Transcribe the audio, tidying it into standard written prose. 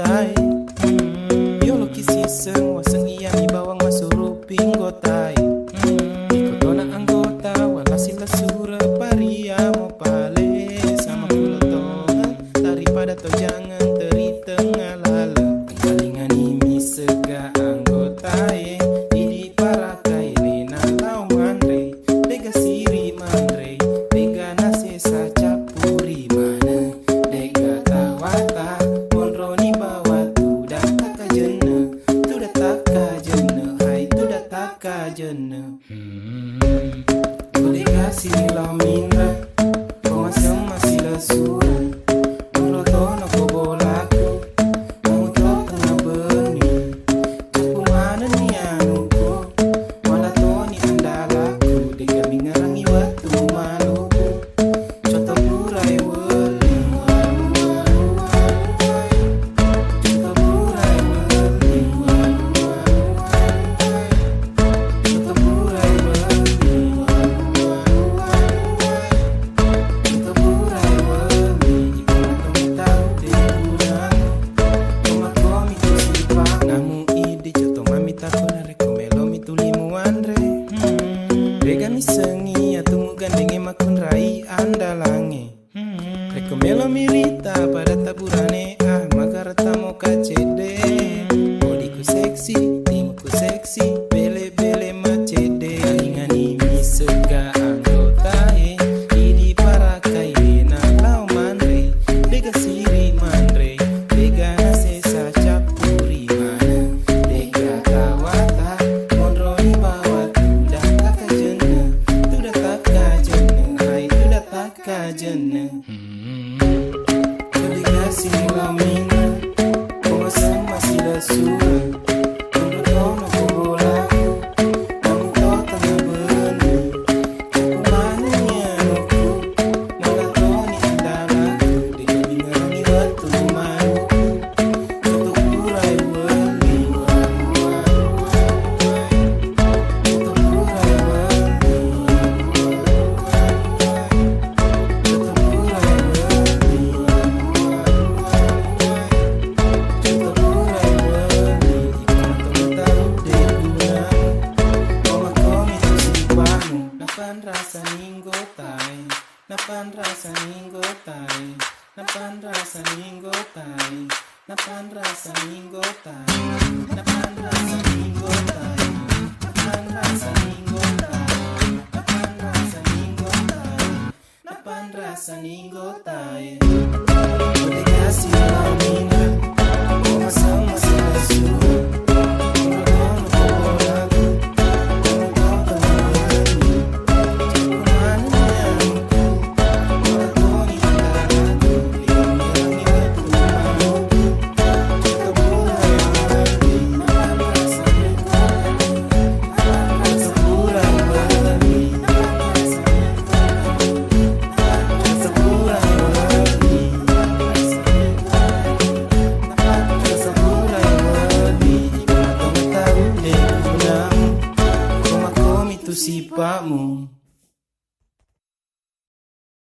tai. Yolo kisi seng waseng iya mi bawang masuru pinggotai. Ikutona anggota walasila sura paria mo pale sama kulo tohel daripada to jangan teri tengah lala. Kalingan ini sega anggotai idi parakai lena lau mandre dega siri mandre dega nase saca puri mana dega tawata monroni bawa tu dataka jena hai tu dataka jena. Tu dega siri lau minra koma sama sila sura nurotono ko bolaku kamu to tengah beni aku mana ni anuku wala toni andalaku dega mingarangi watu maluku coto purai weli coto purai weli coto purai weli coto purai weli ikaw tahu deguran koma komi tu sipa namu ide coto mami tako na rekomelo mi tulimu andre rega mi sengi atumu gandenge makun rai andalange rekomelo mirita pada taburane magarata mo kacede bodiku seksi timuku seksi bele-bele macede kalingani mi sega anggotae idi parakai lena lau mandre dega siri mandre dega nase saca puri mana dega tawata monroni bawa tu dataka jena hai tu dataka jena. Dega siri lau mina koma sama sila sura nurotono ko bolaku kamu to tengah beni aku mana ni anuku wala toni andalaku dega mingarangi watu maluku coto purai weli coto purai weli coto purai weli coto purai weli ikaw tahu deguran koma komi tu sipamu napan rasa ninggotai napan rasa ninggotai napan rasa ninggotai napan rasa ninggotai napan rasa ninggotai napan rasa ninggotai napan rasa ninggotai napan rasa ninggotai.